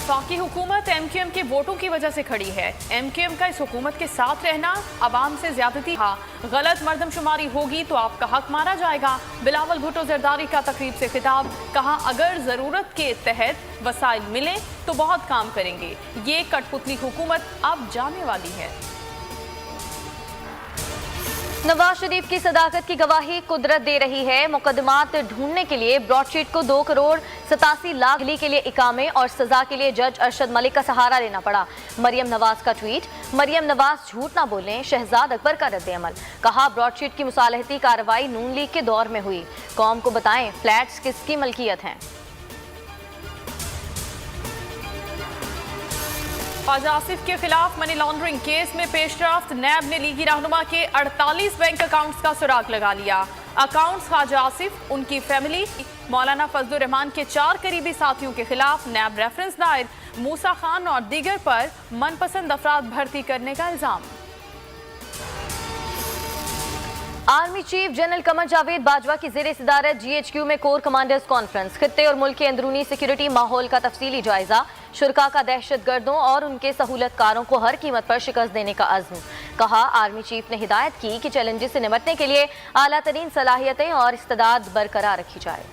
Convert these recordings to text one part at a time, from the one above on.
वफाकी हुकूमत MQM के वोटों की वजह से खड़ी है। MQM का इस हुकूमत के साथ रहना अवाम से ज्यादती है। गलत मर्दमशुमारी होगी तो आपका हक मारा जाएगा। बिलावल भुट्टो जरदारी का तकरीब से खिताब, कहा अगर जरूरत के तहत वसाइल मिले तो बहुत काम करेंगे। ये कठपुतली हुकूमत अब जाने वाली है। नवाज शरीफ की सदाकत की गवाही कुदरत दे रही है। मुकदमात ढूंढने के लिए ब्रॉडशीट को 2 करोड़ 87 लाख के लिए इकामे और सजा के लिए जज अरशद मलिक का सहारा लेना पड़ा। मरियम नवाज का ट्वीट, मरियम नवाज झूठ ना बोलें, शहजाद अकबर का रद्द-ए-अमल। कहा ब्रॉडशीट की मुसालहती कार्रवाई नून लीग के दौर में हुई। कौम को बताएं फ्लैट्स किसकी मलकियत हैं। ख्वाजा आसिफ के खिलाफ मनी लॉन्ड्रिंग केस में पेशरफ्त, नैब ने लीगी रहनुमा के 48 बैंक अकाउंट्स का सुराग लगा लिया। अकाउंट्स ख्वाजा आसिफ, उनकी फैमिली, मौलाना फजलुर रहमान के 4 करीबी साथियों के खिलाफ नैब रेफरेंस दायर, मूसा खान और दीगर पर मनपसंद अफराद भर्ती करने का इल्जाम। Army chief general Qamar Javed Bajwa की ज़ेर सदारत GHQ में कोर कमांडर्स कॉन्फ्रेंस, खित्ते और मुल्क के अंदरूनी सिक्योरिटी माहौल का तफसीली जायजा। शुरका का दहशतगर्दों और उनके सहूलतकारों को हर कीमत पर शिकस्त देने का अज़्म। कहा आर्मी चीफ ने हिदायत की कि चैलेंजेस से निपटने के लिए आला तरीन सलाहियतें और इस्तेदाद बरकरार रखी जाए।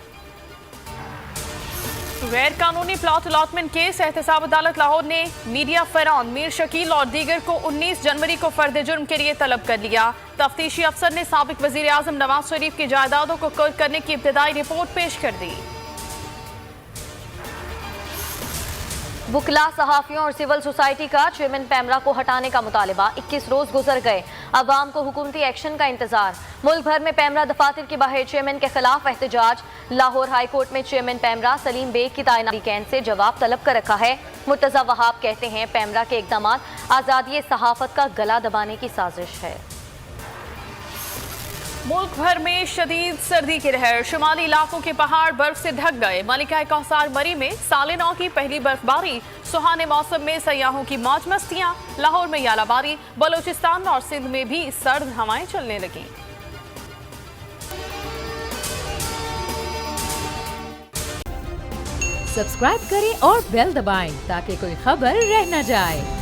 गैर कानूनी प्लॉट अलॉटमेंट केस, एहतसाब अदालत लाहौर ने मीडिया फरौन, मीर शकील और दीगर को 19 जनवरी को फर्द जुर्म के लिए तलब कर लिया। तफ्तीशी अफसर ने साबिक वजीर आजम नवाज शरीफ की जायदादों को कुर्क करने की इब्तदाई रिपोर्ट पेश कर दी। बुकला, सहाफियों और सिविल सोसाइटी का चेयरमैन पैमरा को हटाने का मुतालिबा। 21 रोज गुजर गए, अवाम को हुकूमती एक्शन का इंतजार। मुल्क भर में पैमरा दफातर के बाहर चेयरमैन के खिलाफ एहतजाज। लाहौर हाई कोर्ट में चेयरमैन पैमरा सलीम बेग की तैनाती कैंट से जवाब तलब कर रखा है। मुर्तजा वहाब कहते हैं पैमरा के इकदाम आज़ादी सहाफत का गला दबाने की साजिश है। मुल्क भर में शदीद सर्दी की लहर, शुमाली इलाकों के पहाड़ बर्फ से ढक गए। मलिका कौसार मरी में साले 9 की पहली बर्फबारी, सुहाने मौसम में सयाहों की मौज मस्तियां। लाहौर में यालाबारी, बलोचिस्तान और सिंध में भी सर्द हवाएं चलने लगी। सब्सक्राइब करें और बेल दबाएं ताकि कोई खबर रह न जाए।